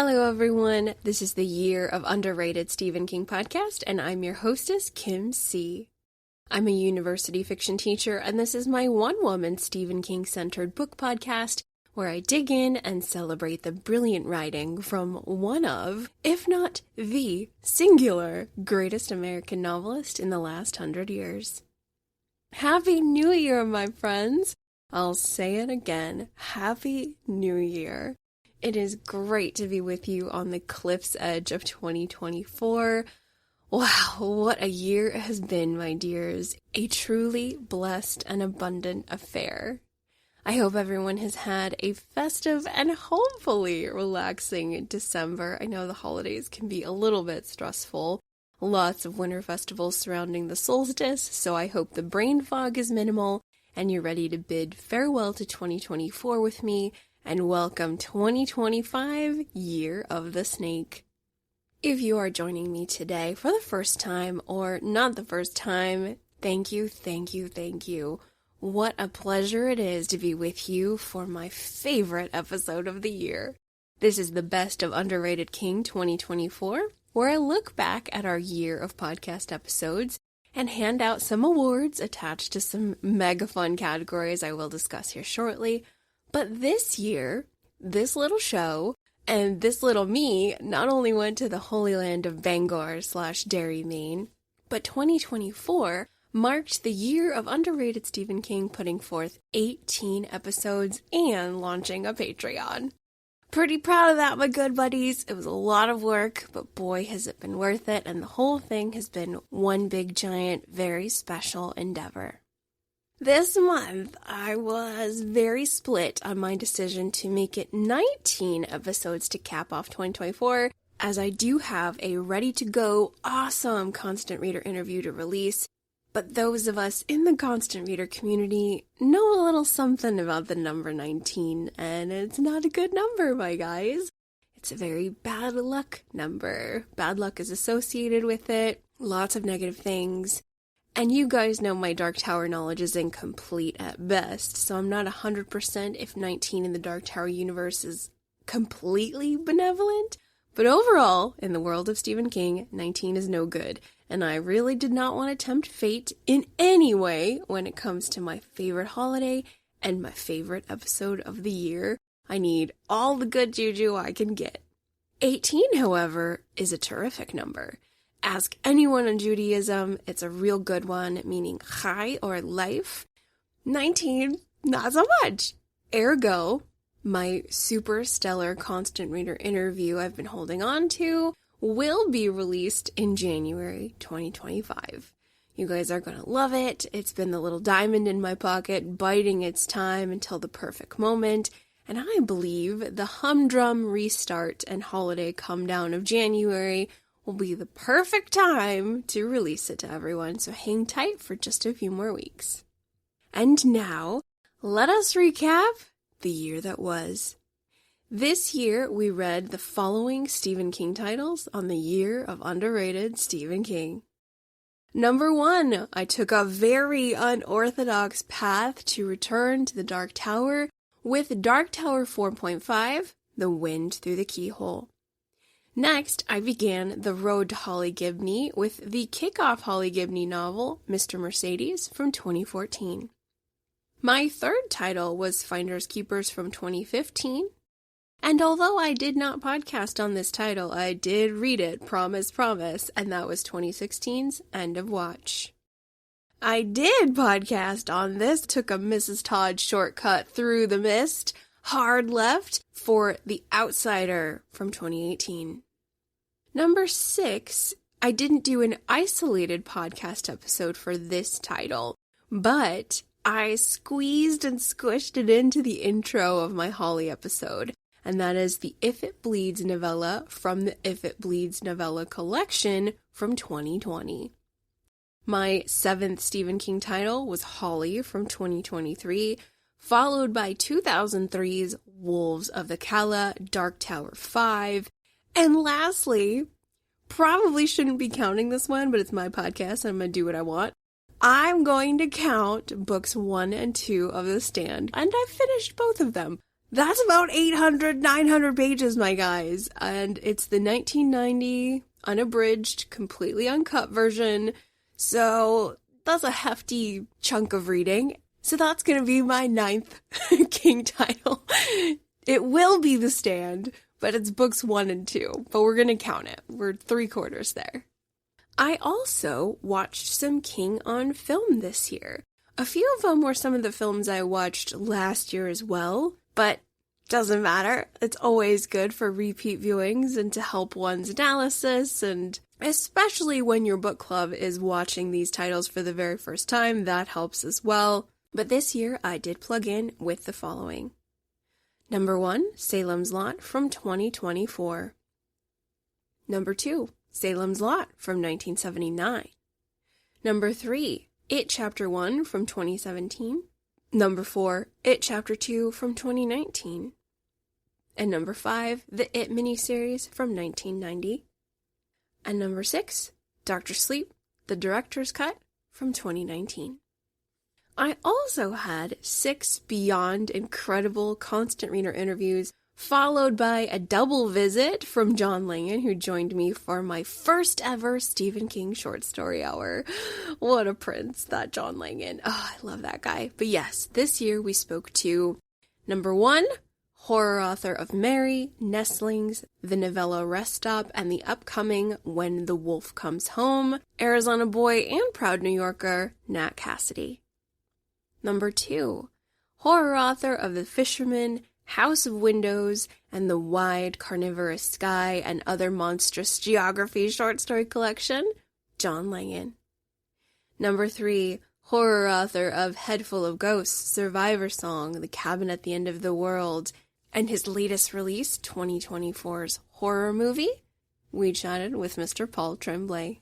Hello everyone, this is the Year of Underrated Stephen King podcast, and I'm your hostess, Kim C. I'm a university fiction teacher, and this is my one-woman Stephen King-centered book podcast, where I dig in and celebrate the brilliant writing from one of, if not the, singular greatest American novelist in the last 100 years. Happy New Year, my friends! I'll say it again, Happy New Year! It is great to be with you on the cliff's edge of 2024. Wow, what a year it has been, my dears. A truly blessed and abundant affair. I hope everyone has had a festive and hopefully relaxing December. I know the holidays can be a little bit stressful. Lots of winter festivals surrounding the solstice, so I hope the brain fog is minimal and you're ready to bid farewell to 2024 with me and welcome 2025, Year of the Snake. If you are joining me today for the first time or not the first time, thank you. What a pleasure it is to be with you for my favorite episode of the year. This is the Best of Underrated King 2024, where I look back at our year of podcast episodes and hand out some awards attached to some mega fun categories I will discuss here shortly. But this year, this little show and this little me not only went to the holy land of Bangor/Derry, Maine, but 2024 marked the year of Underrated Stephen King putting forth 18 episodes and launching a Patreon. Pretty proud of that, my good buddies. It was a lot of work, but boy, has it been worth it, and the whole thing has been one big, giant, very special endeavor. This month, I was very split on my decision to make it 19 episodes to cap off 2024, as I do have a ready-to-go, awesome Constant Reader interview to release, but those of us in the Constant Reader community know a little something about the number 19, and it's not a good number, my guys. It's a very bad luck number. Bad luck is associated with it, lots of negative things. And you guys know my Dark Tower knowledge is incomplete at best, so I'm not 100% if 19 in the Dark Tower universe is completely benevolent. But overall, in the world of Stephen King, 19 is no good, and I really did not want to tempt fate in any way when it comes to my favorite holiday and my favorite episode of the year. I need all the good juju I can get. 18, however, is a terrific number. Ask anyone in Judaism, it's a real good one, meaning chai or life. 19, not so much. Ergo, my super stellar Constant Reader interview I've been holding on to will be released in January 2025. You guys are going to love it. It's been the little diamond in my pocket, biding its time until the perfect moment. And I believe the humdrum restart and holiday come down of January will be the perfect time to release it to everyone, so hang tight for just a few more weeks. And now, let us recap the year that was. This year, we read the following Stephen King titles on the Year of Underrated Stephen King. Number 1, I took a very unorthodox path to return to the Dark Tower with Dark Tower 4.5, The Wind Through the Keyhole. Next, I began the road to Holly Gibney with the kickoff Holly Gibney novel, Mr. Mercedes, from 2014. My third title was Finders Keepers from 2015, and although I did not podcast on this title, I did read it, promise, and that was 2016's End of Watch. I did podcast on this, took a Mrs. Todd shortcut through the mist, hard left for The Outsider from 2018. Number 6, I didn't do an isolated podcast episode for this title, but I squeezed and squished it into the intro of my Holly episode, and that is the If It Bleeds novella from the If It Bleeds novella collection from 2020. My 7th Stephen King title was Holly from 2023, followed by 2003's Wolves of the Calla, Dark Tower 5, and lastly, probably shouldn't be counting this one, but it's my podcast and I'm going to do what I want. I'm going to count books 1 and 2 of The Stand, and I've finished both of them. That's about 800, 900 pages, my guys. And it's the 1990 unabridged, completely uncut version. So that's a hefty chunk of reading. So that's going to be my 9th King title. It will be The Stand, but it's books 1 and 2. But we're going to count it. We're 3/4 there. I also watched some King on film this year. A few of them were some of the films I watched last year as well, but doesn't matter. It's always good for repeat viewings and to help one's analysis, and especially when your book club is watching these titles for the very first time, that helps as well. But this year I did plug in with the following. Number 1, Salem's Lot from 2024. Number 2, Salem's Lot from 1979. Number 3, It Chapter 1 from 2017. Number 4, It Chapter 2 from 2019. And number 5, the It miniseries from 1990. And number 6, Dr. Sleep, the Director's Cut from 2019. I also had 6 beyond incredible constant reader interviews, followed by a double visit from John Langan, who joined me for my first ever Stephen King short story hour. What a prince, that John Langan. Oh, I love that guy. But yes, this year we spoke to number 1, horror author of Mary, Nestlings, the novella Rest Stop, and the upcoming When the Wolf Comes Home, Arizona boy and proud New Yorker, Nat Cassidy. Number 2, horror author of The Fisherman, House of Windows, and The Wide Carnivorous Sky and Other Monstrous Geography short story collection, John Langan. Number 3, horror author of Head Full of Ghosts, Survivor Song, The Cabin at the End of the World, and his latest release, 2024's horror movie, we chatted with Mr. Paul Tremblay.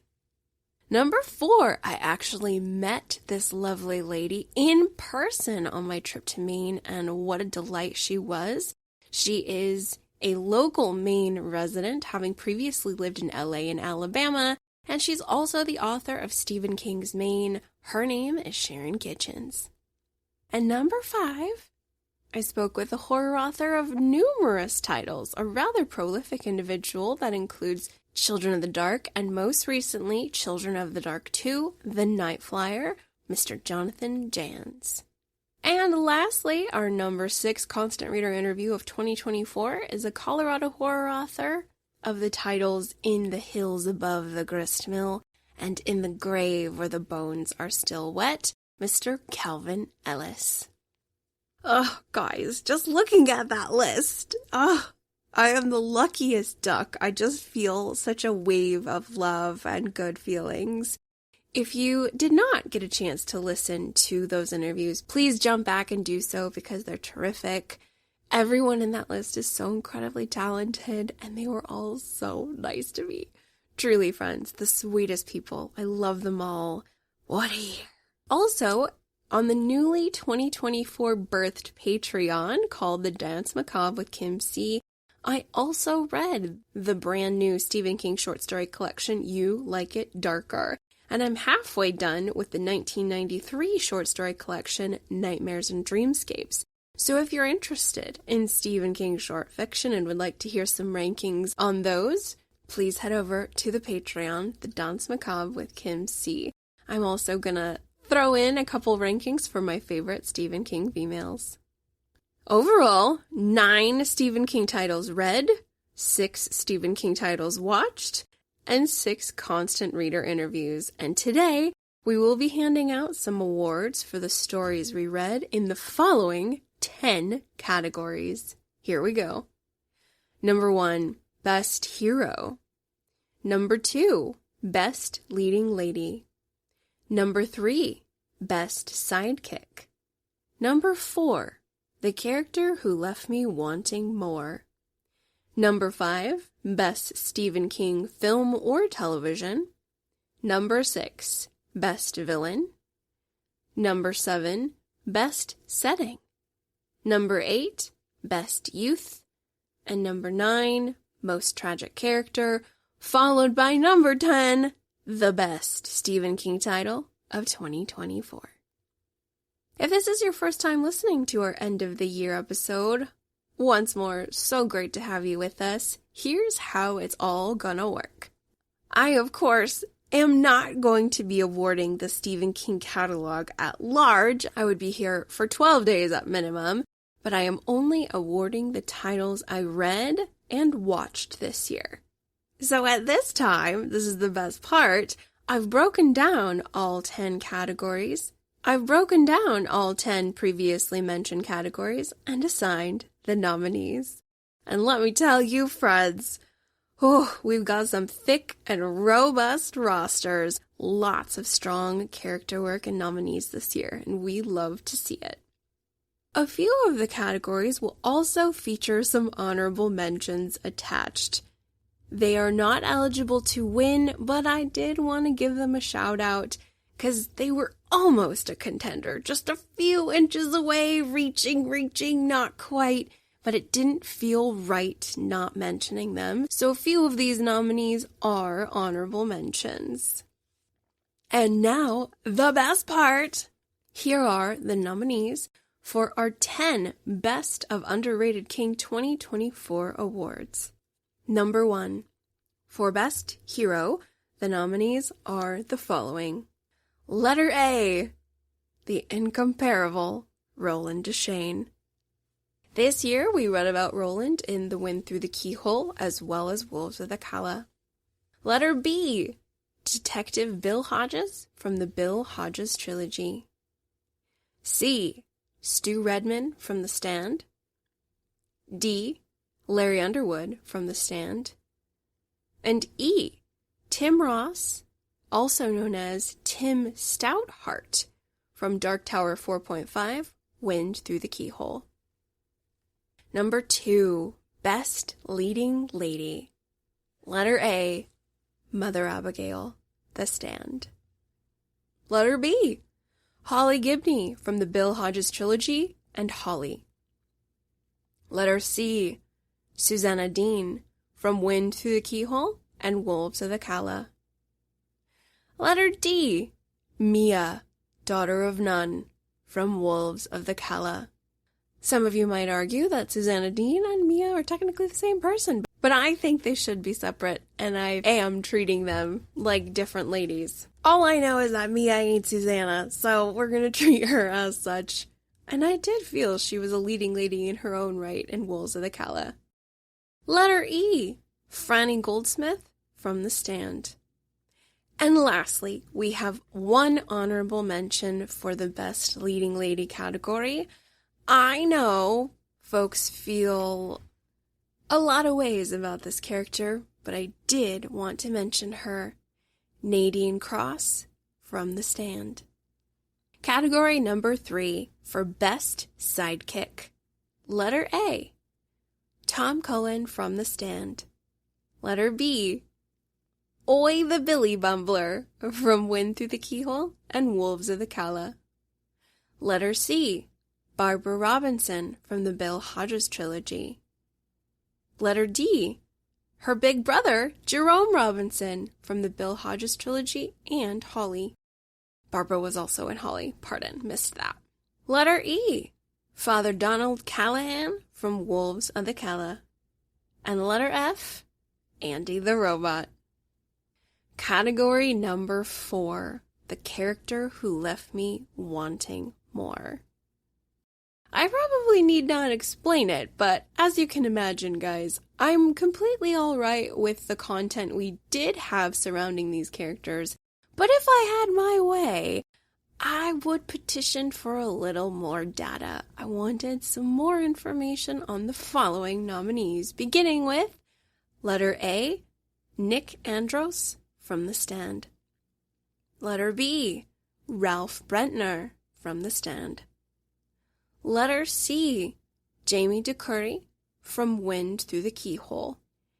Number 4, I actually met this lovely lady in person on my trip to Maine, and what a delight she was. She is a local Maine resident, having previously lived in LA and Alabama, and she's also the author of Stephen King's Maine. Her name is Sharon Kitchens. And number 5, I spoke with a horror author of numerous titles, a rather prolific individual that includes Children of the Dark, and most recently, Children of the Dark 2, The Night Flyer, Mr. Jonathan Jans. And lastly, our number 6 constant reader interview of 2024 is a Colorado horror author of the titles In the Hills Above the Grist Mill and In the Grave Where the Bones Are Still Wet, Mr. Calvin Ellis. Oh, guys, just looking at that list, I am the luckiest duck. I just feel such a wave of love and good feelings. If you did not get a chance to listen to those interviews, please jump back and do so because they're terrific. Everyone in that list is so incredibly talented, and they were all so nice to me. Truly, friends, the sweetest people. I love them all. What a year. Also, on the newly 2024 birthed Patreon called The Dance Macabre with Kim C., I also read the brand new Stephen King short story collection, You Like It Darker, and I'm halfway done with the 1993 short story collection, Nightmares and Dreamscapes. So if you're interested in Stephen King short fiction and would like to hear some rankings on those, please head over to the Patreon, The Dance Macabre with Kim C. I'm also gonna throw in a couple rankings for my favorite Stephen King females. Overall, 9 Stephen King titles read, 6 Stephen King titles watched, and 6 constant reader interviews. And today, we will be handing out some awards for the stories we read in the following 10 categories. Here we go. Number 1, Best Hero. Number 2, Best Leading Lady. Number 3, Best Sidekick. Number 4, The Character Who Left Me Wanting More. Number 5, Best Stephen King Film or Television. Number 6, Best Villain. Number 7, Best Setting. Number 8, Best Youth. And number 9, Most Tragic Character, followed by number 10, the best Stephen King title of 2024. If this is your first time listening to our end of the year episode, once more, so great to have you with us. Here's how it's all gonna work. I, of course, am not going to be awarding the Stephen King catalog at large. I would be here for 12 days at minimum, but I am only awarding the titles I read and watched this year. So at this time, this is the best part, I've broken down all 10 categories. I've broken down all 10 previously mentioned categories and assigned the nominees. And let me tell you, friends, we've got some thick and robust rosters. Lots of strong character work and nominees this year, and we love to see it. A few of the categories will also feature some honorable mentions attached. They are not eligible to win, but I did want to give them a shout out because they were almost a contender, just a few inches away, reaching, not quite, but it didn't feel right not mentioning them. So a few of these nominees are honorable mentions. And now, the best part. Here are the nominees for our 10 Best of Underrated King 2024 awards. Number 1. For Best Hero, the nominees are the following. Letter A, the incomparable Roland Deschain. This year, we read about Roland in The Wind Through the Keyhole, as well as Wolves of the Calla. Letter B, Detective Bill Hodges from the Bill Hodges trilogy. C, Stu Redman from The Stand. D, Larry Underwood from The Stand. And E, Tim Ross, also known as Tim Stoutheart, from Dark Tower 4.5, Wind Through the Keyhole. Number 2, Best Leading Lady. Letter A, Mother Abigail, The Stand. Letter B, Holly Gibney from the Bill Hodges trilogy and Holly. Letter C, Susanna Dean from Wind Through the Keyhole and Wolves of the Calla. Letter D, Mia, Daughter of None, from Wolves of the Calla. Some of you might argue that Susanna Dean and Mia are technically the same person, but I think they should be separate, and I am treating them like different ladies. All I know is that Mia ain't Susanna, so we're gonna treat her as such. And I did feel she was a leading lady in her own right in Wolves of the Calla. Letter E, Franny Goldsmith from The Stand. And lastly, we have one honorable mention for the Best Leading Lady category. I know folks feel a lot of ways about this character, but I did want to mention her, Nadine Cross from The Stand. Category number 3 for Best Sidekick. Letter A, Tom Cullen from The Stand. Letter B, Oi the Billy Bumbler from Wind Through the Keyhole and Wolves of the Calla. Letter C, Barbara Robinson from the Bill Hodges trilogy. Letter D, her big brother, Jerome Robinson from the Bill Hodges trilogy and Holly. Barbara was also in Holly. Missed that. Letter E, Father Donald Callahan from Wolves of the Calla. And letter F, Andy the Robot. Category number 4, the character who left me wanting more. I probably need not explain it, but as you can imagine, guys, I'm completely alright with the content we did have surrounding these characters, but if I had my way, I would petition for a little more data. I wanted some more information on the following nominees, beginning with letter A, Nick Andros from The Stand. Letter B, Ralph Brentner from The Stand. Letter C, Jamie DeCurry from Wind Through the Keyhole.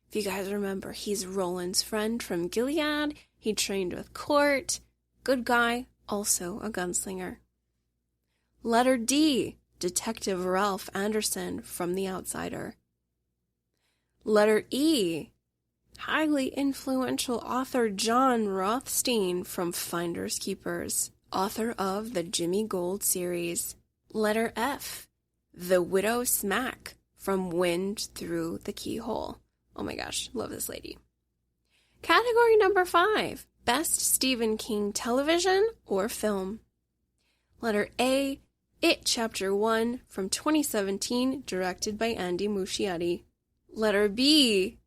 If you guys remember, he's Roland's friend from Gilead. He trained with Court. Good guy, also a gunslinger. Letter D, Detective Ralph Anderson from The Outsider. Letter E, highly influential author John Rothstein from Finders Keepers, author of the Jimmy Gold series. Letter F, the Widow Smack from Wind Through the Keyhole. Oh my gosh, love this lady. Category number 5, Best Stephen King Television or Film. Letter A, It Chapter 1 from 2017, directed by Andy Muschietti. Letter B,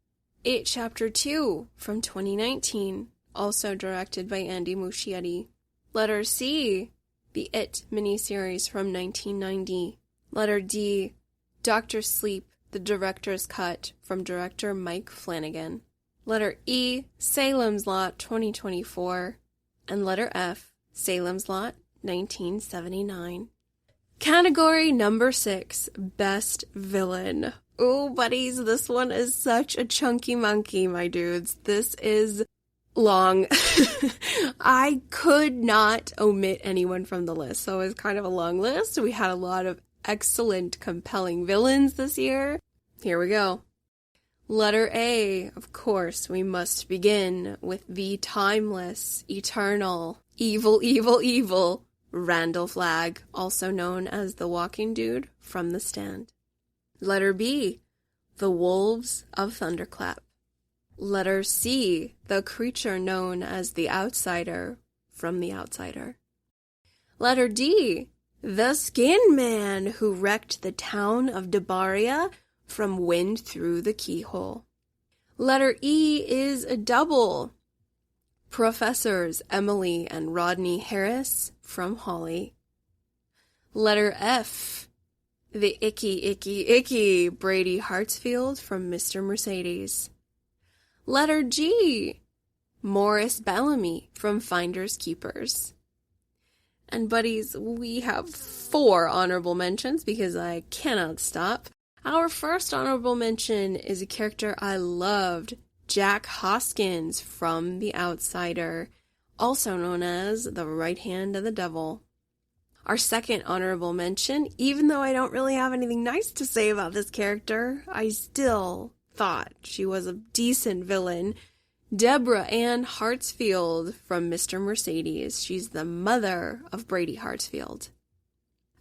It Chapter 2 from 2019, also directed by Andy Muschietti. Letter C, the It miniseries from 1990. Letter D, Dr. Sleep, the director's cut from director Mike Flanagan. Letter E, Salem's Lot 2024. And letter F, Salem's Lot 1979. Category number 6, Best Villain. Oh, buddies, this one is such a chunky monkey, my dudes. This is long. I could not omit anyone from the list, so it was kind of a long list. We had a lot of excellent, compelling villains this year. Here we go. Letter A, of course, we must begin with the timeless, eternal, evil Randall Flagg, also known as the Walking Dude from The Stand. Letter B, the Wolves of Thunderclap. Letter C, the creature known as the Outsider from The Outsider. Letter D, the Skin Man who wrecked the town of Debaria from Wind Through the Keyhole. Letter E is a double. Professors Emily and Rodney Harris from Holly. Letter F, the icky Brady Hartsfield from Mr. Mercedes. Letter G, Morris Bellamy from Finders Keepers. And buddies, we have 4 honorable mentions because I cannot stop. Our first honorable mention is a character I loved, Jack Hoskins from The Outsider, also known as the right hand of the devil. Our second honorable mention, even though I don't really have anything nice to say about this character, I still thought she was a decent villain, Deborah Ann Hartsfield from Mr. Mercedes. She's the mother of Brady Hartsfield.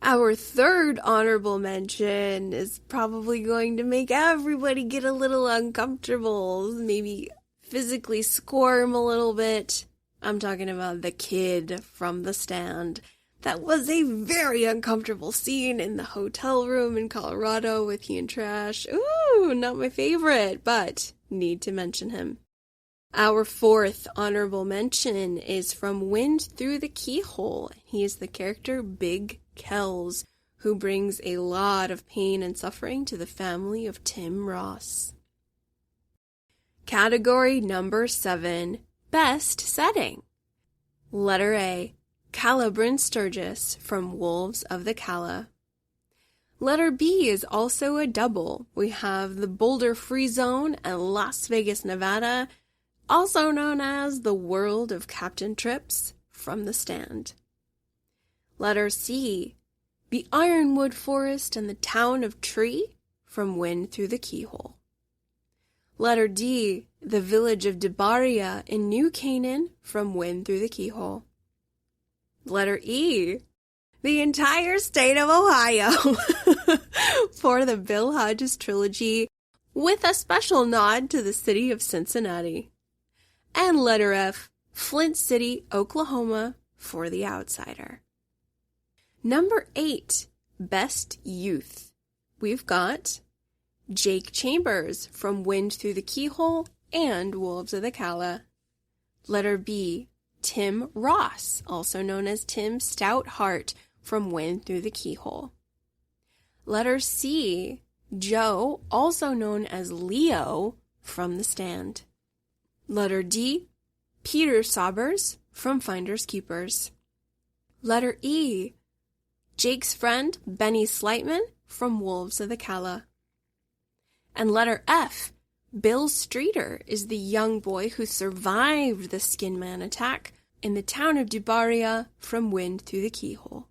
Our third honorable mention is probably going to make everybody get a little uncomfortable, maybe physically squirm a little bit. I'm talking about the kid from The Stand. That was a very uncomfortable scene in the hotel room in Colorado with he and Trash. Ooh, not my favorite, but need to mention him. Our fourth honorable mention is from Wind Through the Keyhole. He is the character Big Kells, who brings a lot of pain and suffering to the family of Tim Ross. Category number 7, Best Setting. Letter A, Calla Bryn Sturgis from Wolves of the Calla. Letter B is also a double. We have the Boulder Free Zone and Las Vegas, Nevada, also known as the World of Captain Trips from The Stand. Letter C, the Ironwood Forest and the Town of Tree from Wind Through the Keyhole. Letter D, the village of Debaria in New Canaan from Wind Through the Keyhole. Letter E, the entire state of Ohio for the Bill Hodges trilogy, with a special nod to the city of Cincinnati. And letter F, Flint City, Oklahoma for The Outsider. Number 8, Best Youth. We've got Jake Chambers from Wind Through the Keyhole and Wolves of the Calla. Letter B, Tim Ross, also known as Tim Stoutheart from Wind Through the Keyhole. Letter C, Joe, also known as Leo from The Stand. Letter D, Peter Sobbers from Finders Keepers. Letter E, Jake's friend Benny Slightman from Wolves of the Calla. And letter F, Bill Streeter is the young boy who survived the Skin Man attack in the town of Debaria from Wind Through the Keyhole.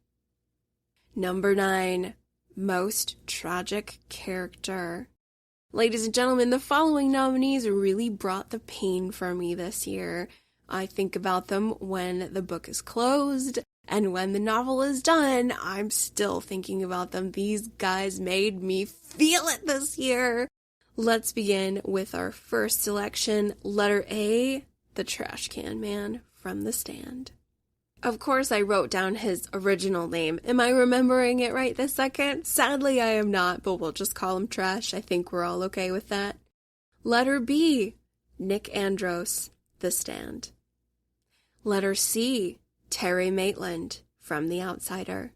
Number 9, Most Tragic Character. Ladies and gentlemen, the following nominees really brought the pain for me this year. I think about them when the book is closed. And when the novel is done, I'm still thinking about them. These guys made me feel it this year. Let's begin with our first selection, letter A, The Trash Can Man from The Stand. Of course, I wrote down his original name. Am I remembering it right this second? Sadly, I am not, but we'll just call him Trash. I think we're all okay with that. Letter B, Nick Andros, The Stand. Letter C, Terry Maitland from The Outsider.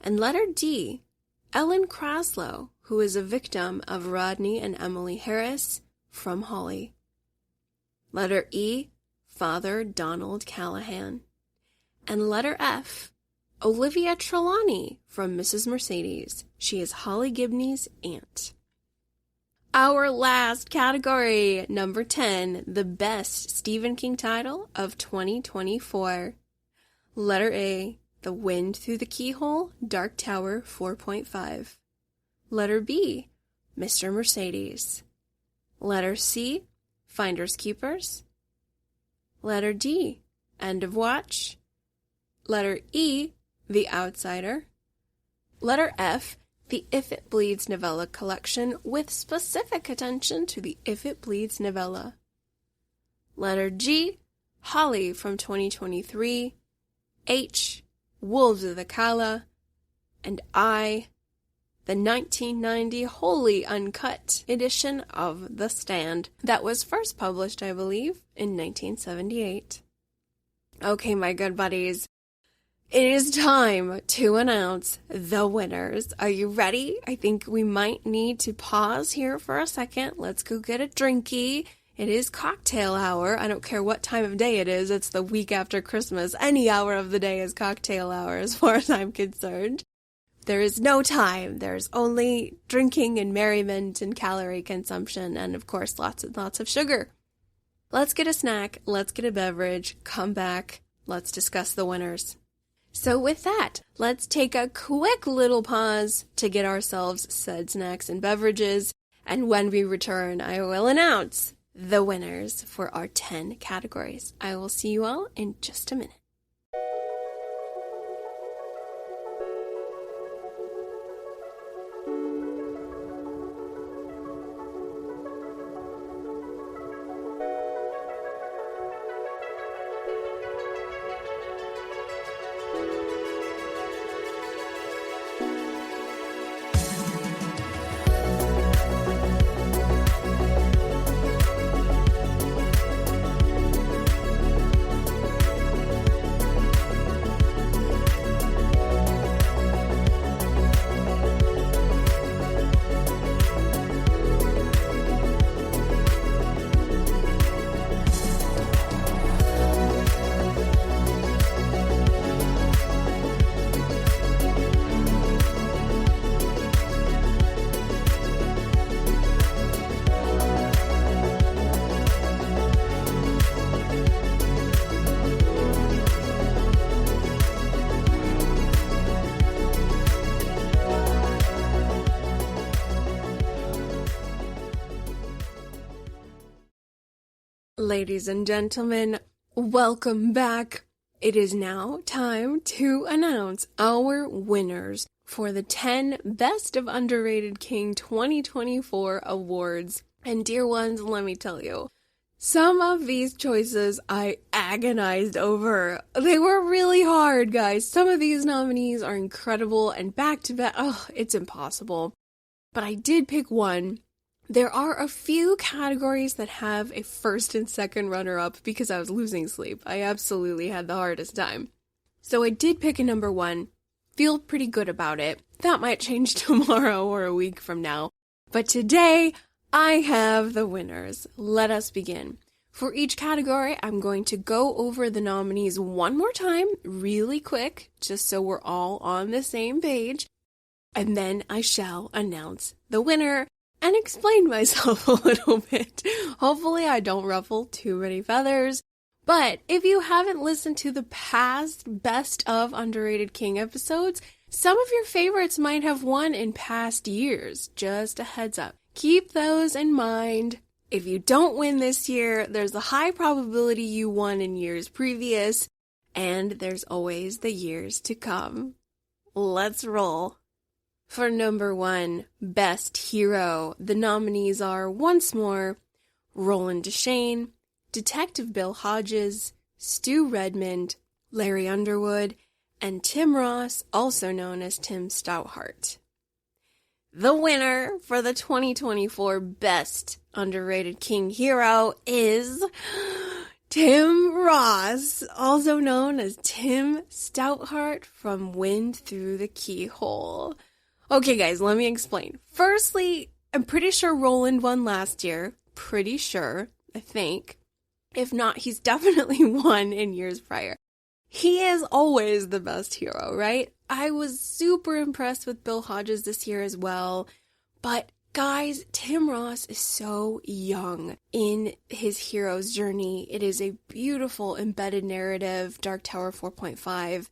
And letter D, Ellen Kraslow, who is a victim of Rodney and Emily Harris from Holly. Letter E, Father Donald Callahan. And letter F, Olivia Trelawney from Mrs. Mercedes. She is Holly Gibney's aunt. Our last category, number 10, the best Stephen King title of 2024. Letter A, The Wind Through the Keyhole, Dark Tower 4.5. Letter B, Mr. Mercedes. Letter C, Finders Keepers. Letter D, End of Watch. Letter E, The Outsider. Letter F, the If It Bleeds novella collection with specific attention to the If It Bleeds novella. Letter G, Holly from 2023. H, Wolves of the Cala. And I, the 1990 wholly uncut edition of The Stand that was first published, I believe, in 1978. Okay, my good buddies, it is time to announce the winners. Are you ready? I think we might need to pause here for a second. Let's go get a drinky. It is cocktail hour. I don't care what time of day it is. It's the week after Christmas. Any hour of the day is cocktail hour as far as I'm concerned. There is no time. There's only drinking and merriment and calorie consumption and, of course, lots and lots of sugar. Let's get a snack. Let's get a beverage. Come back. Let's discuss the winners. So with that, let's take a quick little pause to get ourselves said snacks and beverages, and when we return, I will announce the winners for our 10 categories. I will see you all in just a minute. Ladies and gentlemen, welcome back. It is now time to announce our winners for the 10 Best of Underrated King 2024 awards. And dear ones, let me tell you, some of these choices I agonized over. They were really hard, guys. Some of these nominees are incredible and back-to-back. Oh, it's impossible. But I did pick one. There are a few categories that have a first and second runner-up because I was losing sleep. I absolutely had the hardest time. So I did pick a number one. Feel pretty good about it. That might change tomorrow or a week from now. But today, I have the winners. Let us begin. For each category, I'm going to go over the nominees one more time, really quick, just so we're all on the same page. And then I shall announce the winner and explain myself a little bit. Hopefully I don't ruffle too many feathers. But if you haven't listened to the past Best of Underrated King episodes, some of your favorites might have won in past years. Just a heads up. Keep those in mind. If you don't win this year, there's a high probability you won in years previous. and there's always the years to come. Let's roll. For number 1, Best Hero, the nominees are once more Roland Deschain, Detective Bill Hodges, Stu Redmond, Larry Underwood, and Tim Ross, also known as Tim Stouthart. The winner for the 2024 Best Underrated King Hero is Tim Ross, also known as Tim Stouthart from Wind Through the Keyhole. Okay, guys, let me explain. Firstly, I'm pretty sure Roland won last year. Pretty sure, I think. If not, he's definitely won in years prior. He is always the best hero, right? I was super impressed with Bill Hodges this year as well. But guys, Tim Ross is so young in his hero's journey. It is a beautiful embedded narrative, Dark Tower 4.5.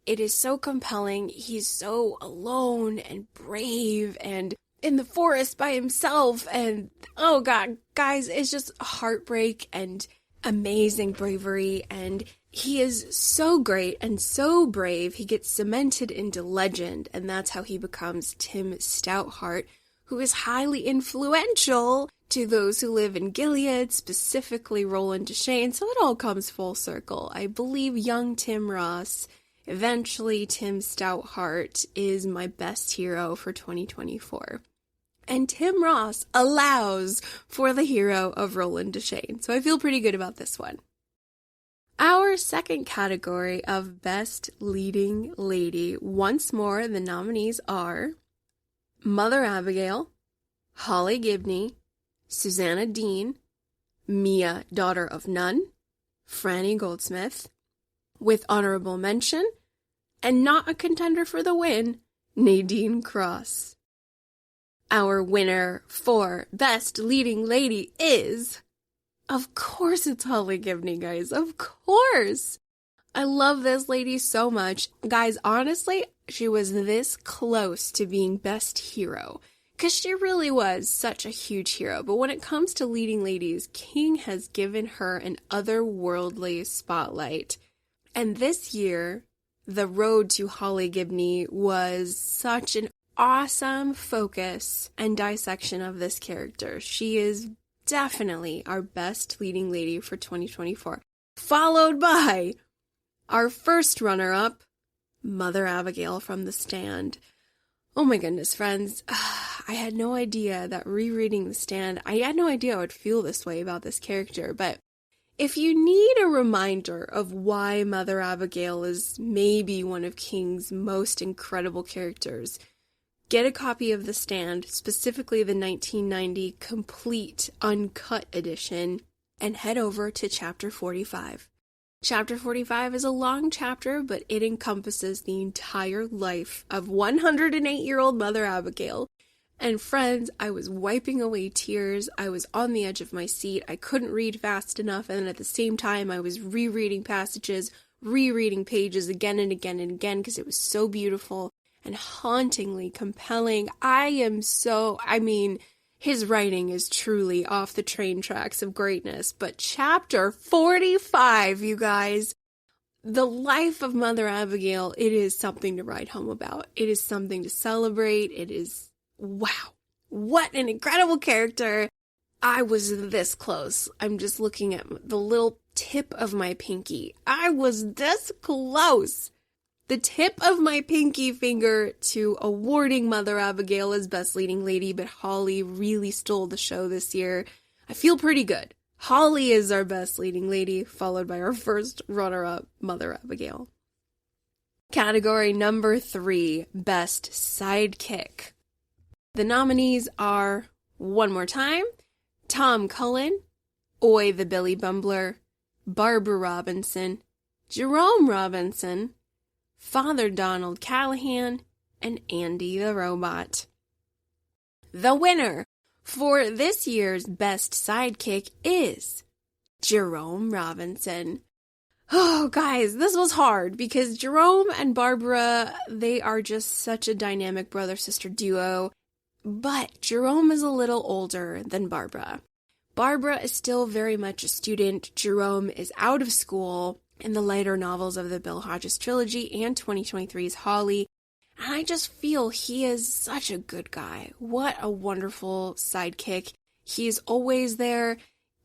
It is so compelling. He's so alone and brave and in the forest by himself. And oh God, guys, it's just heartbreak and amazing bravery. And he is so great and so brave. He gets cemented into legend. And that's how he becomes Tim Stouthart, who is highly influential to those who live in Gilead, specifically Roland Deschain. So it all comes full circle. I believe young Tim Ross, eventually Tim Stouthart, is my best hero for 2024. And Tim Ross allows for the hero of Roland Deschain. So I feel pretty good about this one. Our second category of Best Leading Lady. Once more, the nominees are Mother Abigail, Holly Gibney, Susanna Dean, Mia, Daughter of None, Franny Goldsmith, with honorable mention, and not a contender for the win, Nadine Cross. Our winner for Best Leading Lady is, of course it's Holly Gibney, guys, of course. I love this lady so much. Guys, honestly, she was this close to being best hero, because she really was such a huge hero. But when it comes to leading ladies, King has given her an otherworldly spotlight. And this year, the road to Holly Gibney was such an awesome focus and dissection of this character. She is definitely our best leading lady for 2024, followed by our first runner-up, Mother Abigail from The Stand. Oh my goodness, friends. I had no idea that rereading The Stand, I had no idea I would feel this way about this character, but if you need a reminder of why Mother Abigail is maybe one of King's most incredible characters, get a copy of The Stand, specifically the 1990 complete uncut edition, and head over to chapter 45. Chapter 45 is a long chapter, but it encompasses the entire life of 108-year-old Mother Abigail. And friends, I was wiping away tears. I was on the edge of my seat. I couldn't read fast enough, and at the same time, I was rereading passages, rereading pages again and again and again, because it was so beautiful and hauntingly compelling. His writing is truly off the train tracks of greatness. But chapter 45, you guys, the life of Mother Abigail, it is something to write home about. It is something to celebrate. It is, wow, what an incredible character. I was this close. I'm just looking at the little tip of my pinky. I was this close. The tip of my pinky finger to awarding Mother Abigail as Best Leading Lady, but Holly really stole the show this year. I feel pretty good. Holly is our Best Leading Lady, followed by our first runner-up, Mother Abigail. Category number 3, Best Sidekick. The nominees are, one more time, Tom Cullen, Oi the Billy Bumbler, Barbara Robinson, Jerome Robinson, Father Donald Callahan, and Andy the Robot. The winner for this year's Best Sidekick is Jerome Robinson. Oh, guys, this was hard because Jerome and Barbara, they are just such a dynamic brother-sister duo, but Jerome is a little older than Barbara. Barbara is still very much a student. Jerome is out of school. in the lighter novels of the Bill Hodges trilogy and 2023's Holly. And I just feel he is such a good guy. What a wonderful sidekick. He is always there.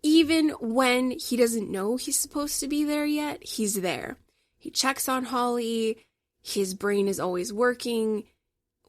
Even when he doesn't know he's supposed to be there yet, he's there. He checks on Holly. His brain is always working.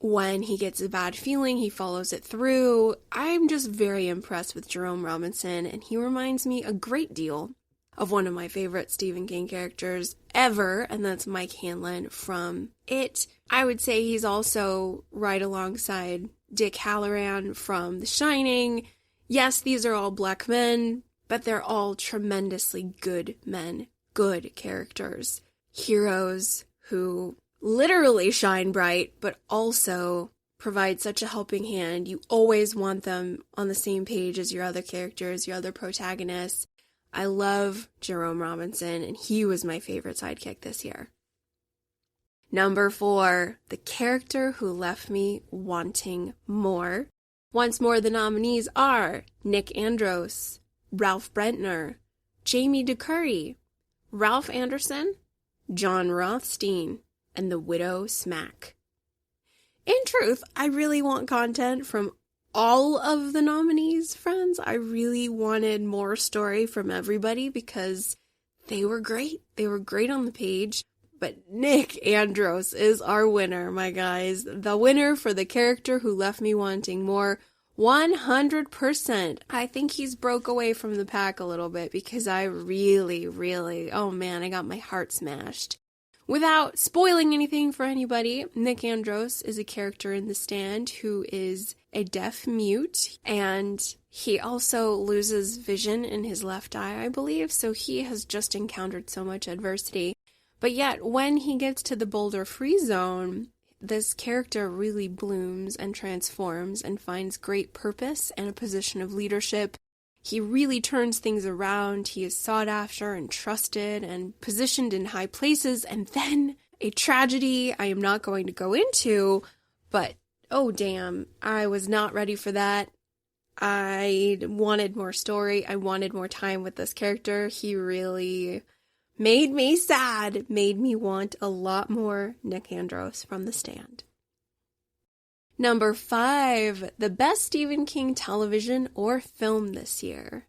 When he gets a bad feeling, he follows it through. I'm just very impressed with Jerome Robinson, and he reminds me a great deal of one of my favorite Stephen King characters ever, and that's Mike Hanlon from It. I would say he's also right alongside Dick Halloran from The Shining. Yes, these are all black men, but they're all tremendously good men, good characters, heroes who literally shine bright, but also provide such a helping hand. You always want them on the same page as your other characters, your other protagonists. I love Jerome Robinson, and he was my favorite sidekick this year. Number 4, the character who left me wanting more. Once more, the nominees are Nick Andros, Ralph Brentner, Jamie DeCurry, Ralph Anderson, John Rothstein, and the Widow Smack. In truth, I really want content from all of the nominees, friends. I really wanted more story from everybody because they were great. They were great on the page. But Nick Andros is our winner, my guys. The winner for the character who left me wanting more, 100%. I think he's broke away from the pack a little bit because I really, oh man, I got my heart smashed. Without spoiling anything for anybody, Nick Andros is a character in The Stand who is a deaf mute, and he also loses vision in his left eye, I believe, so he has just encountered so much adversity. But yet, when he gets to the Boulder Free Zone, this character really blooms and transforms and finds great purpose and a position of leadership. He really turns things around. He is sought after and trusted and positioned in high places. And then a tragedy I am not going to go into, but oh damn, I was not ready for that. I wanted more story. I wanted more time with this character. He really made me sad, made me want a lot more Nick Andros from The Stand. Number 5, the best Stephen King television or film this year.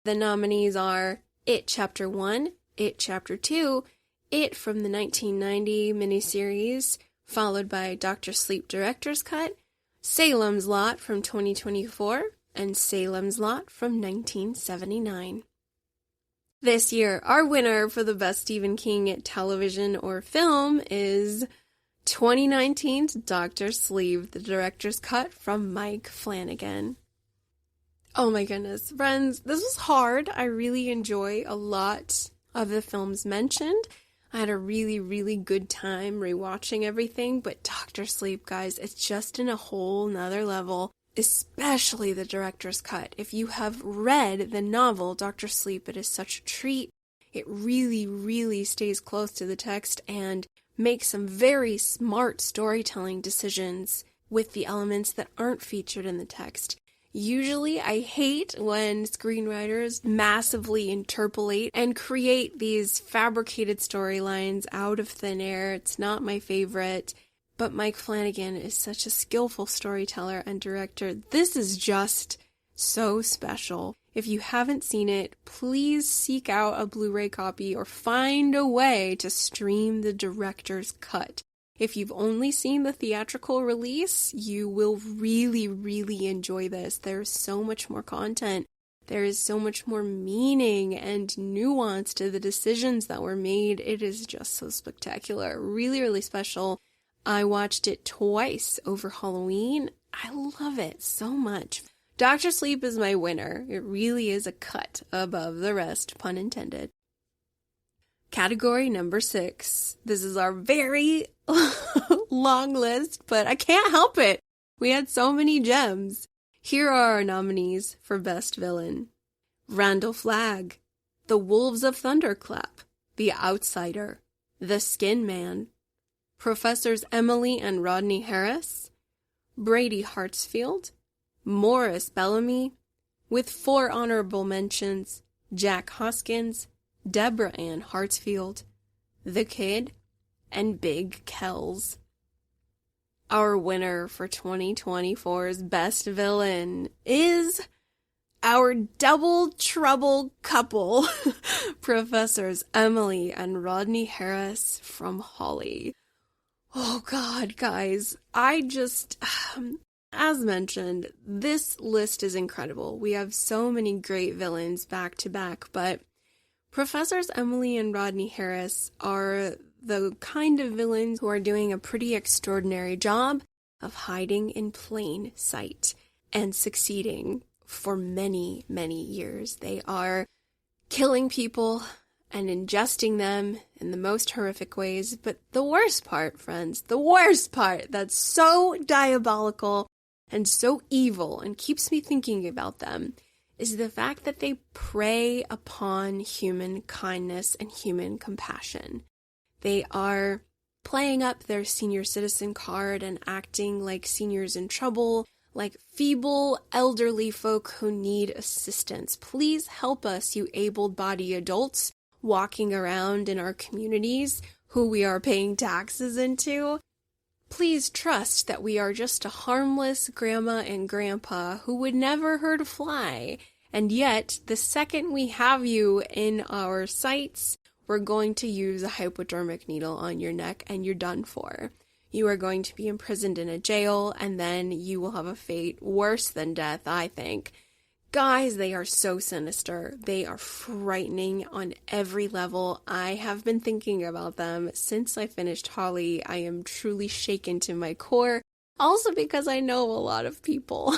The nominees are It Chapter 1, It Chapter 2, It from the 1990 miniseries, followed by Dr. Sleep Director's Cut, Salem's Lot from 2024, and Salem's Lot from 1979. This year, our winner for the best Stephen King television or film is 2019's Dr. Sleep, the director's cut from Mike Flanagan. Oh my goodness, friends, this was hard. I really enjoy a lot of the films mentioned. I had a really good time rewatching everything, but Dr. Sleep, guys, it's just in a whole nother level, especially the director's cut. If you have read the novel, Dr. Sleep, it is such a treat. It really stays close to the text and makes some very smart storytelling decisions with the elements that aren't featured in the text. Usually, I hate when screenwriters massively interpolate and create these fabricated storylines out of thin air. It's not my favorite, but Mike Flanagan is such a skillful storyteller and director. This is just so special. If you haven't seen it, please seek out a Blu-ray copy or find a way to stream the director's cut. If you've only seen the theatrical release, you will really enjoy this. There's so much more content. There is so much more meaning and nuance to the decisions that were made. It is just so spectacular. Really special. I watched it twice over Halloween. I love it so much. Dr. Sleep is my winner. It really is a cut above the rest, pun intended. Category number 6. This is our very long list, but I can't help it. We had so many gems. Here are our nominees for Best Villain. Randall Flagg, The Wolves of Thunderclap, The Outsider, The Skin Man, Professors Emily and Rodney Harris, Brady Hartsfield, Morris Bellamy, with 4 honorable mentions, Jack Hoskins, Deborah Ann Hartsfield, The Kid, and Big Kells. Our winner for 2024's Best Villain is our double trouble couple, Professors Emily and Rodney Harris from Holly. Oh God, guys, as mentioned, this list is incredible. We have so many great villains back to back, but Professors Emily and Rodney Harris are the kind of villains who are doing a pretty extraordinary job of hiding in plain sight and succeeding for many, many years. They are killing people and ingesting them in the most horrific ways. But the worst part, friends, the worst part that's so diabolical and so evil and keeps me thinking about them is the fact that they prey upon human kindness and human compassion. They are playing up their senior citizen card and acting like seniors in trouble, like feeble, elderly folk who need assistance. Please help us, you able-bodied adults walking around in our communities who we are paying taxes into. Please trust that we are just a harmless grandma and grandpa who would never hurt a fly. And yet, the second we have you in our sights, we're going to use a hypodermic needle on your neck and you're done for. You are going to be imprisoned in a jail, and then you will have a fate worse than death, I think. Guys, they are so sinister. They are frightening on every level. I have been thinking about them since I finished Holly. I am truly shaken to my core. Also because I know a lot of people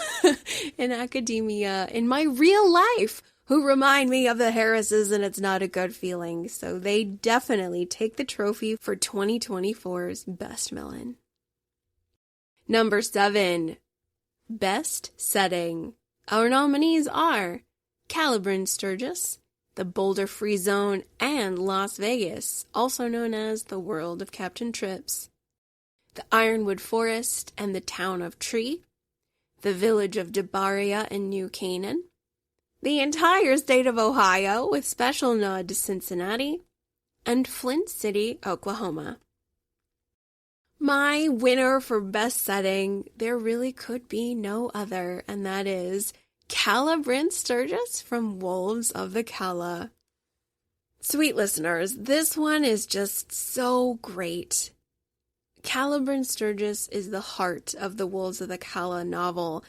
in academia, in my real life, who remind me of the Harrises, and it's not a good feeling. So they definitely take the trophy for 2024's Best Villain. Number 7, Best Setting. Our nominees are Calibran Sturgis, the Boulder Free Zone, and Las Vegas, also known as the World of Captain Trips, the Ironwood Forest and the Town of Tree, the Village of Debaria in New Canaan, the entire state of Ohio with special nod to Cincinnati, and Flint City, Oklahoma. My winner for Best Setting, there really could be no other, and that is Calibran Sturgis from Wolves of the Calla. Sweet listeners, this one is just so great. Calibran Sturgis is the heart of the Wolves of the Calla novel.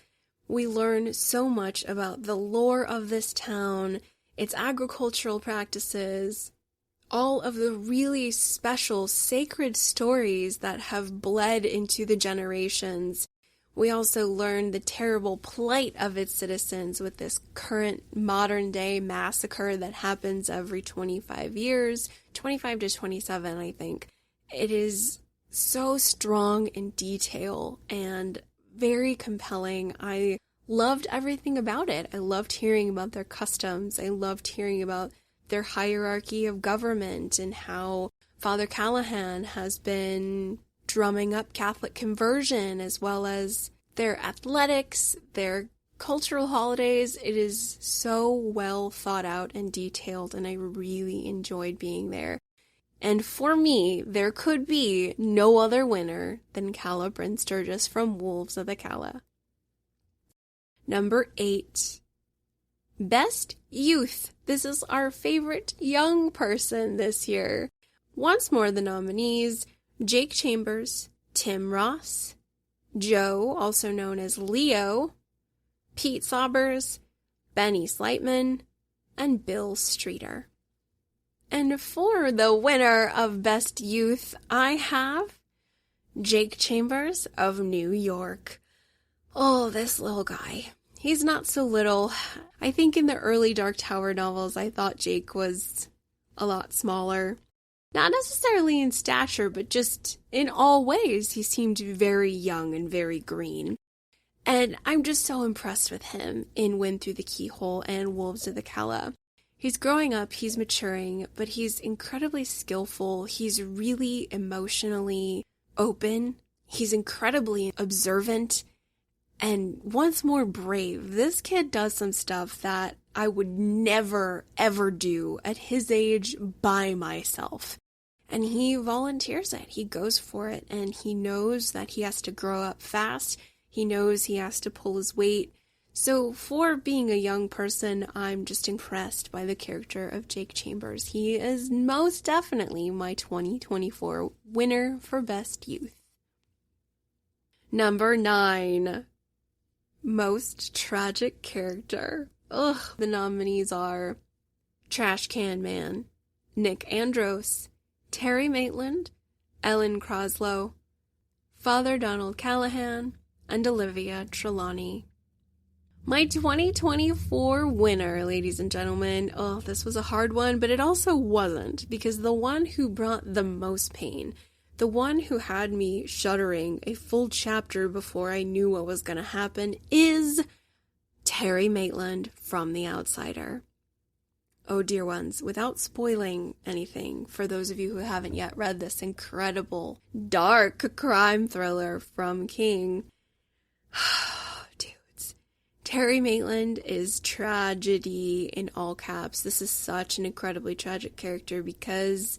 We learn so much about the lore of this town, its agricultural practices, all of the really special sacred stories that have bled into the generations. We also learn the terrible plight of its citizens with this current modern day massacre that happens every 25 years, 25 to 27, I think. It is so strong in detail and very compelling. I loved everything about it. I loved hearing about their customs. I loved hearing about their hierarchy of government and how Father Callahan has been drumming up Catholic conversion, as well as their athletics, their cultural holidays. It is so well thought out and detailed, and I really enjoyed being there. And for me, there could be no other winner than Calibran Sturgis from Wolves of the Calla. Number 8. Best Youth. This is our favorite young person this year. Once more the nominees, Jake Chambers, Tim Ross, Joe, also known as Leo, Pete Saubers, Benny Slightman, and Bill Streeter. And for the winner of Best Youth, I have Jake Chambers of New York. Oh, this little guy. He's not so little. I think in the early Dark Tower novels, I thought Jake was a lot smaller. Not necessarily in stature, but just in all ways, he seemed very young and very green. And I'm just so impressed with him in Wind Through the Keyhole and Wolves of the Calla. He's growing up, he's maturing, but he's incredibly skillful. He's really emotionally open. He's incredibly observant. and once more brave. This kid does some stuff that I would never, ever do at his age by myself. And he volunteers it. He goes for it, and he knows that he has to grow up fast. He knows he has to pull his weight. So for being a young person, I'm just impressed by the character of Jake Chambers. He is most definitely my 2024 winner for Best Youth. Number 9, Most Tragic Character. The nominees are Trash Can Man, Nick Andros, Terry Maitland, Ellen Kroslow, Father Donald Callahan, and Olivia Trelawney. My 2024 winner, ladies and gentlemen. This was a hard one, but it also wasn't, because the one who brought the most pain, the one who had me shuddering a full chapter before I knew what was going to happen, is Terry Maitland from The Outsider. Oh, dear ones, without spoiling anything, for those of you who haven't yet read this incredible, dark crime thriller from King, dudes, Terry Maitland is tragedy in all caps. This is such an incredibly tragic character because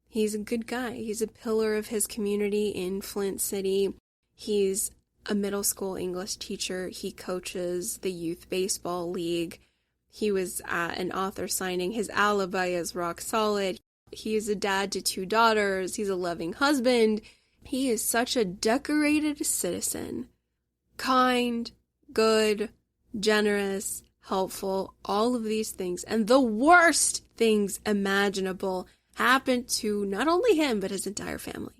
he's a good guy. He's a pillar of his community in Flint City. He's a middle school English teacher. He coaches the youth baseball league. He was at an author signing. His alibi is rock solid. He is a dad to 2 daughters. He's a loving husband. He is such a decorated citizen. Kind, good, generous, helpful, all of these things. And the worst things imaginable happened to not only him, but his entire family.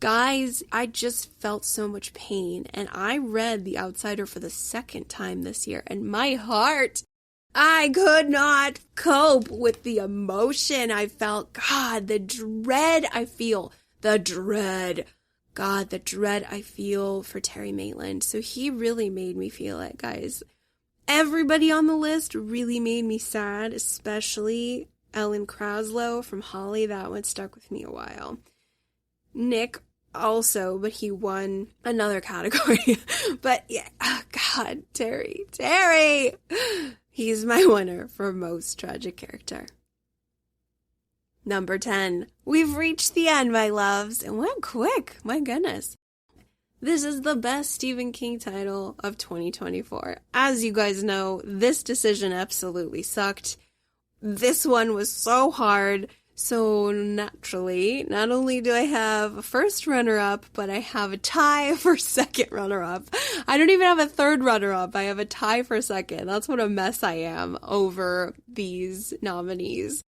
Guys, I just felt so much pain. And I read The Outsider for the 2nd time this year. And my heart, I could not cope with the emotion I felt. God, the dread I feel. The dread. God, the dread I feel for Terry Maitland. So he really made me feel it, guys. Everybody on the list really made me sad, especially Ellen Kroslow from Holly. That one stuck with me a while. Nick also, but he won another category. But yeah, oh God, Terry. He's my winner for most tragic character. Number 10. We've reached the end, my loves. It went quick. My goodness. This is the best Stephen King title of 2024. As you guys know, this decision absolutely sucked. This one was so hard. So naturally, not only do I have a first runner-up, but I have a tie for second runner-up. I don't even have a third runner-up. I have a tie for second. That's what a mess I am over these nominees.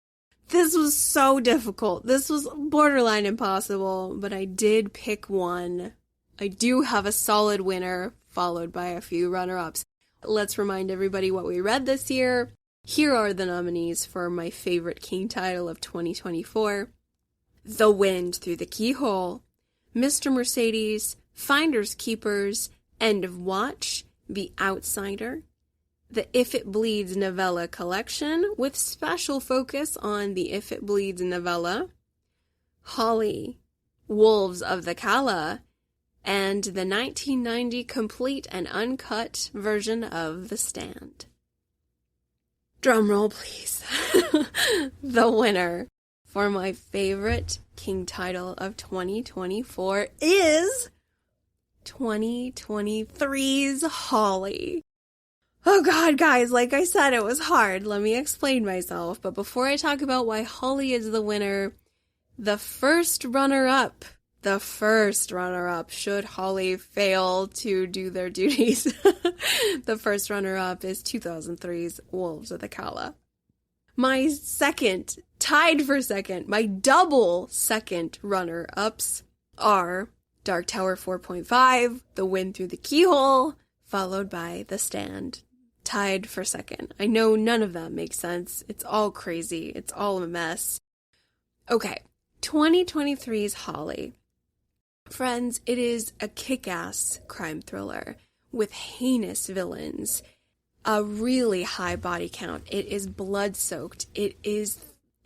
This was so difficult. This was borderline impossible, but I did pick one. I do have a solid winner, followed by a few runner-ups. Let's remind everybody what we read this year. Here are the nominees for my favorite King title of 2024. The Wind Through the Keyhole, Mr. Mercedes, Finders Keepers, End of Watch, The Outsider, the If It Bleeds novella collection, with special focus on the If It Bleeds novella, Holly, Wolves of the Calla, and the 1990 complete and uncut version of The Stand. Drum roll, please. The winner for my favorite King title of 2024 is 2023's Holly. Oh God, guys, like I said, it was hard. Let me explain myself. But before I talk about why Holly is the winner, the first runner-up, should Holly fail to do their duties, the first runner-up is 2003's Wolves of the Calla. My second, tied for second, my double second runner-ups are Dark Tower 4.5, The Wind Through the Keyhole, followed by The Stand. Tied for second. I know none of that makes sense. It's all crazy. It's all a mess. Okay, 2023's Holly. Friends, it is a kick-ass crime thriller with heinous villains, a really high body count. It is blood-soaked. It is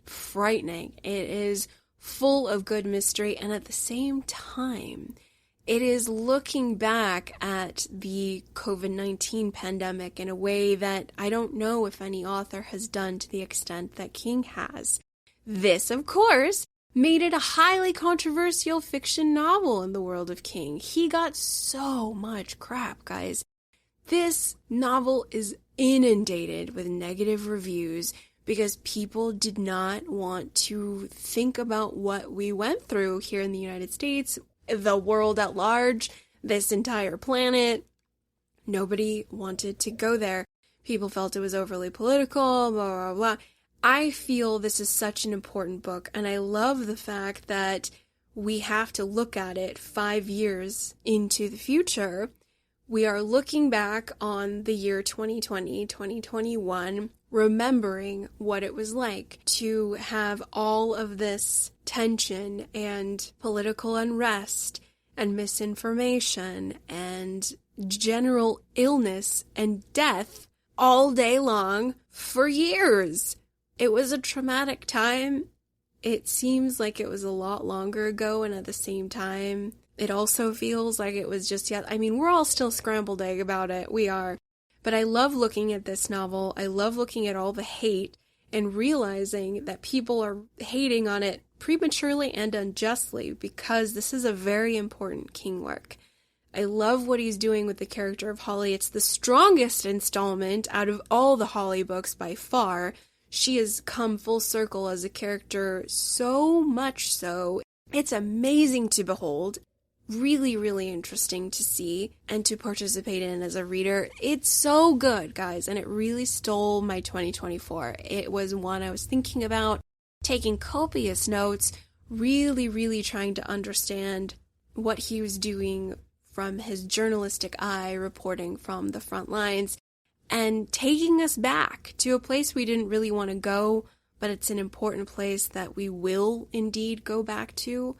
frightening. It is full of good mystery, and at the same time, It is looking back at the COVID-19 pandemic in a way that I don't know if any author has done to the extent that King has. This, of course, made it a highly controversial fiction novel in the world of King. He got so much crap, guys. This novel is inundated with negative reviews because people did not want to think about what we went through here in the United States, the world at large, this entire planet. Nobody wanted to go there. People felt it was overly political, blah, blah, blah. I feel this is such an important book, and I love the fact that we have to look at it 5 years into the future. We are looking back on the year 2020, 2021, remembering what it was like to have all of this tension and political unrest and misinformation and general illness and death all day long for years. It was a traumatic time. It seems like it was a lot longer ago, and at the same time, it also feels like it was just yet. I mean, we're all still scrambled egg about it. We are. But I love looking at this novel. I love looking at all the hate and realizing that people are hating on it prematurely and unjustly because this is a very important King work. I love what he's doing with the character of Holly. It's the strongest installment out of all the Holly books by far. She has come full circle as a character, so much so. It's amazing to behold. Really, really interesting to see and to participate in as a reader. It's so good, guys, and it really stole my 2024. It was one I was thinking about, taking copious notes, really, really trying to understand what he was doing from his journalistic eye, reporting from the front lines, and taking us back to a place we didn't really want to go, but it's an important place that we will indeed go back to.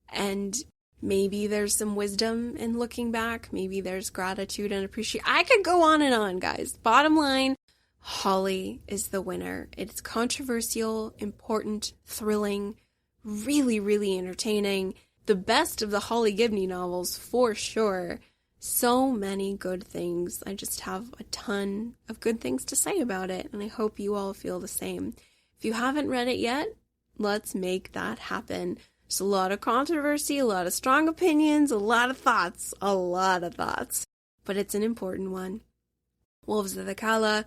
And maybe there's some wisdom in looking back. Maybe there's gratitude and appreciation. I could go on, guys. Bottom line, Holly is the winner. It's controversial, important, thrilling, really, really entertaining. The best of the Holly Gibney novels, for sure. So many good things. I just have a ton of good things to say about it, and I hope you all feel the same. If you haven't read it yet, let's make that happen. There's a lot of controversy, a lot of strong opinions, a lot of thoughts. But it's an important one. Wolves of the Kala,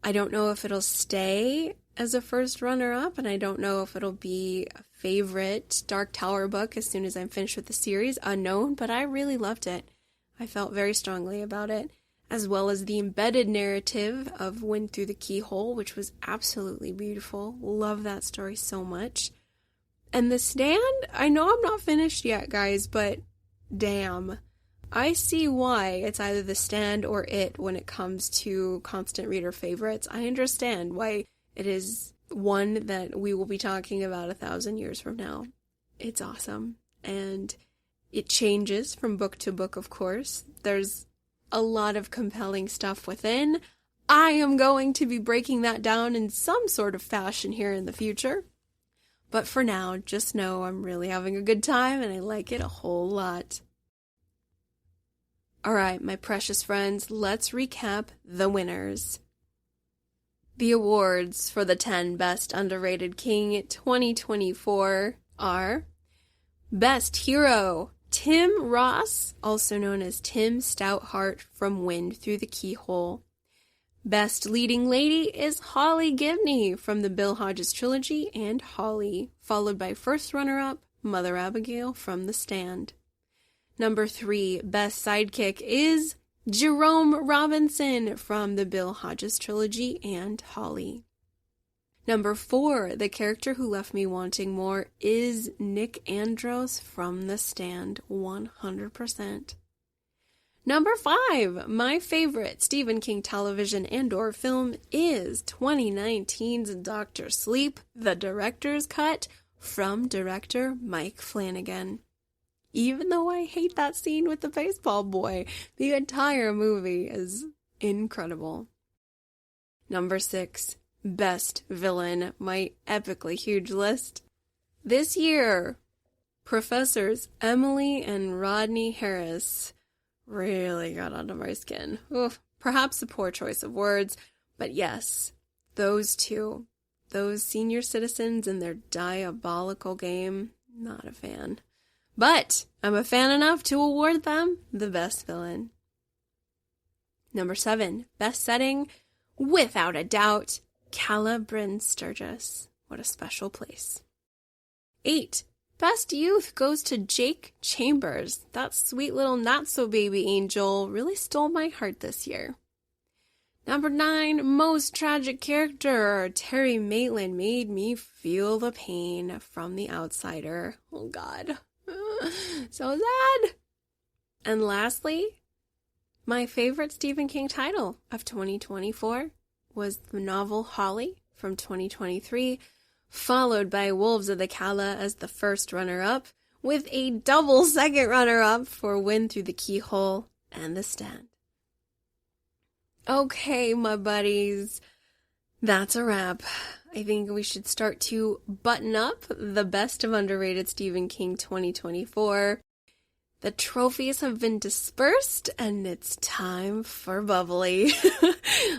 I don't know if it'll stay as a first runner-up, and I don't know if it'll be a favorite Dark Tower book as soon as I'm finished with the series. Unknown, but I really loved it. I felt very strongly about it, as well as the embedded narrative of Wind Through the Keyhole, which was absolutely beautiful. Love that story so much. And The Stand, I know I'm not finished yet, guys, but damn. I see why it's either The Stand or It when it comes to constant reader favorites. I understand why it is one that we will be talking about 1,000 years from now. It's awesome. And it changes from book to book, of course. There's a lot of compelling stuff within. I am going to be breaking that down in some sort of fashion here in the future. But for now, just know I'm really having a good time and I like it a whole lot. Alright, my precious friends, let's recap the winners. The awards for the 10 Best Underrated King 2024 are Best Hero, Tim Ross, also known as Tim Stoutheart from Wind Through the Keyhole. Best Leading Lady is Holly Gibney from the Bill Hodges trilogy and Holly, followed by first runner-up Mother Abigail from The Stand. Number 3, Best Sidekick is Jerome Robinson from the Bill Hodges trilogy and Holly. Number 4, the character who left me wanting more is Nick Andros from The Stand, 100%. Number 5, my favorite Stephen King television and/or film is 2019's Dr. Sleep, the director's cut from director Mike Flanagan. Even though I hate that scene with the baseball boy, the entire movie is incredible. Number 6, Best Villain, my epically huge list. This year, Professors Emily and Rodney Harris really got under my skin. Oof, perhaps a poor choice of words, but yes, those two, those senior citizens and their diabolical game, not a fan. But I'm a fan enough to award them the best villain. Number 7, best setting, without a doubt, Calla Bryn Sturgis. What a special place. 8, best youth goes to Jake Chambers. That sweet little not-so-baby angel really stole my heart this year. Number 9, most tragic character, Terry Maitland made me feel the pain from The Outsider. Oh God, so sad. And lastly, my favorite Stephen King title of 2024 was the novel Holly from 2023, followed by Wolves of the Calla as the first runner-up, with a double second runner-up for Wind Through the Keyhole and The Stand. Okay, my buddies, that's a wrap. I think we should start to button up the best of underrated Stephen King 2024. The trophies have been dispersed, and it's time for bubbly.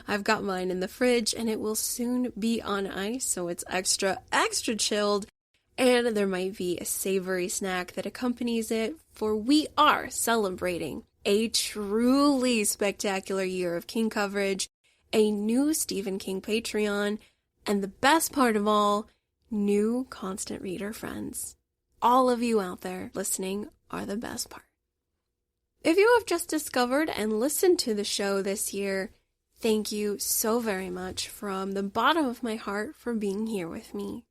I've got mine in the fridge, and it will soon be on ice, so it's extra chilled, and there might be a savory snack that accompanies it, for we are celebrating a truly spectacular year of King coverage, a new Stephen King Patreon, and the best part of all, new constant reader friends. All of you out there listening are the best part. If you have just discovered and listened to the show this year, thank you so very much from the bottom of my heart for being here with me.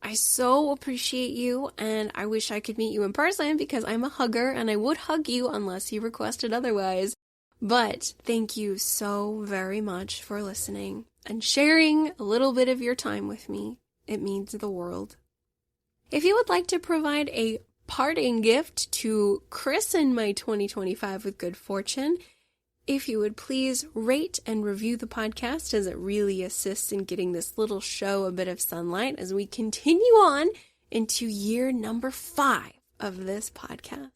I so appreciate you, and I wish I could meet you in person because I'm a hugger and I would hug you unless you requested otherwise. But thank you so very much for listening and sharing a little bit of your time with me. It means the world. If you would like to provide a parting gift to christen my 2025 with good fortune, if you would please rate and review the podcast, as it really assists in getting this little show a bit of sunlight as we continue on into year number 5 of this podcast.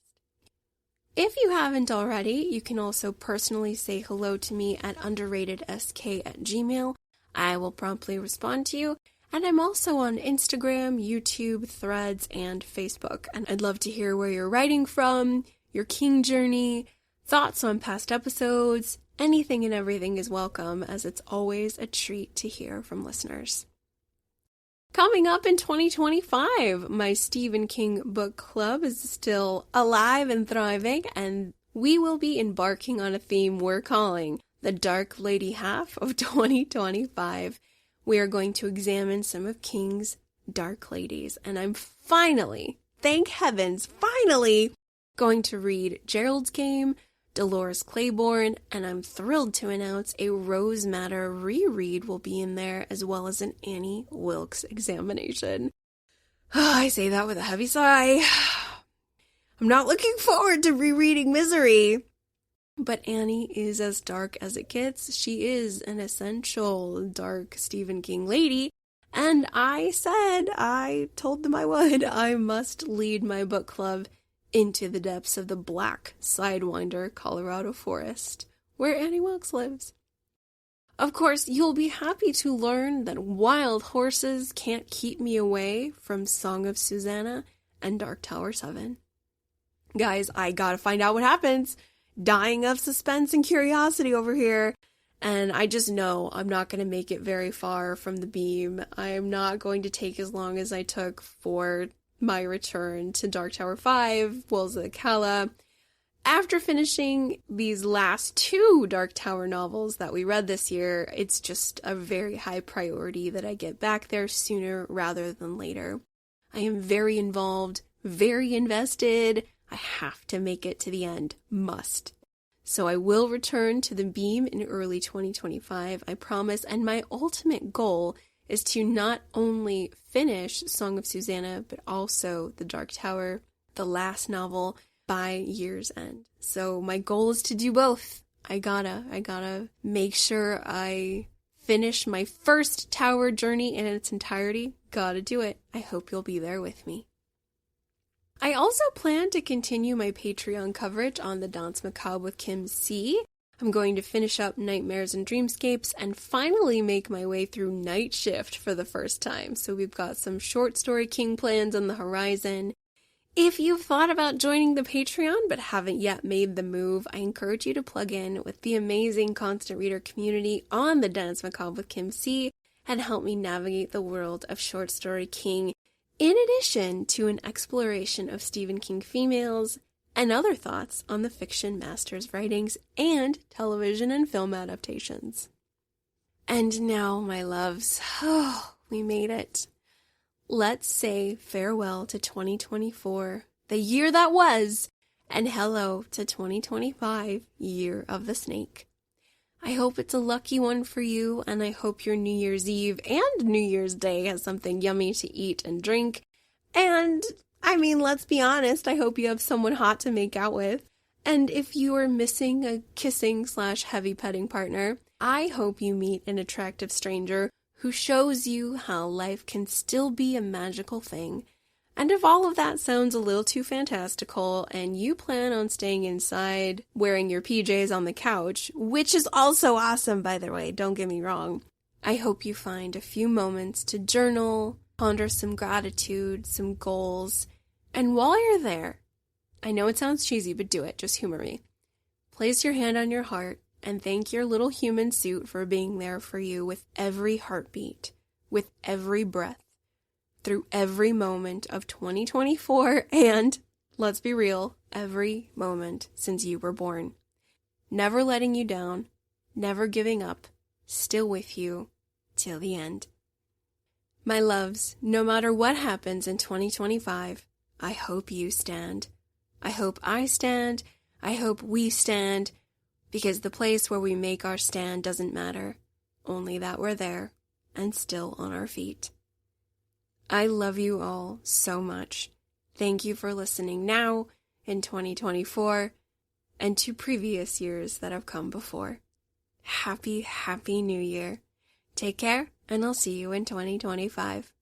If you haven't already, you can also personally say hello to me at UnderratedSK@gmail.com. I will promptly respond to you. And I'm also on Instagram, YouTube, Threads, and Facebook. And I'd love to hear where you're writing from, your King journey, thoughts on past episodes. Anything and everything is welcome, as it's always a treat to hear from listeners. Coming up in 2025, my Stephen King book club is still alive and thriving, and we will be embarking on a theme we're calling the Dark Lady Half of 2025. We are going to examine some of King's Dark Ladies, and I'm finally, thank heavens, finally going to read Gerald's Game, Dolores Claiborne, and I'm thrilled to announce a Rose Matter reread will be in there, as well as an Annie Wilkes examination. I say that with a heavy sigh. I'm not looking forward to rereading Misery. But Annie is as dark as it gets. She is an essential dark Stephen King lady. And I told them I must lead my book club into the depths of the black Sidewinder, Colorado forest, where Annie Wilkes lives. Of course, you'll be happy to learn that Wild Horses Can't Keep Me Away from Song of Susanna and Dark Tower 7. Guys, I gotta find out what happens. Dying of suspense and curiosity over here, and I just know I'm not going to make it very far from the beam. I am not going to take as long as I took for my return to Dark Tower 5, Wolves of the Calla. After finishing these last 2 Dark Tower novels that we read this year, it's just a very high priority that I get back there sooner rather than later. I am very involved, very invested. I have to make it to the end. Must. So I will return to the beam in early 2025, I promise, and my ultimate goal is to not only finish Song of Susanna, but also The Dark Tower, the last novel, by year's end. So my goal is to do both. I gotta make sure I finish my first tower journey in its entirety. Gotta do it. I hope you'll be there with me. I also plan to continue my Patreon coverage on the Danse Macabre with Kim C. I'm going to finish up Nightmares and Dreamscapes and finally make my way through Night Shift for the first time. So we've got some short story king plans on the horizon. If you've thought about joining the Patreon but haven't yet made the move, I encourage you to plug in with the amazing constant reader community on the Danse Macabre with Kim C and help me navigate the world of short story king, in addition to an exploration of Stephen King females and other thoughts on the fiction master's writings and television and film adaptations. And now, my loves, we made it. Let's say farewell to 2024, the year that was, and hello to 2025, year of the snake. I hope it's a lucky one for you, and I hope your New Year's Eve and New Year's Day has something yummy to eat and drink. And, let's be honest, I hope you have someone hot to make out with. And if you are missing a kissing/heavy petting partner, I hope you meet an attractive stranger who shows you how life can still be a magical thing. And if all of that sounds a little too fantastical and you plan on staying inside wearing your PJs on the couch, which is also awesome, by the way, don't get me wrong, I hope you find a few moments to journal, ponder some gratitude, some goals, and while you're there, I know it sounds cheesy, but do it, just humor me. Place your hand on your heart and thank your little human suit for being there for you with every heartbeat, with every breath, through every moment of 2024 and, let's be real, every moment since you were born. Never letting you down, never giving up, still with you till the end. My loves, no matter what happens in 2025, I hope you stand. I hope I stand. I hope we stand, because the place where we make our stand doesn't matter, only that we're there and still on our feet. I love you all so much. Thank you for listening now in 2024 and to previous years that have come before. Happy, happy New Year. Take care, and I'll see you in 2025.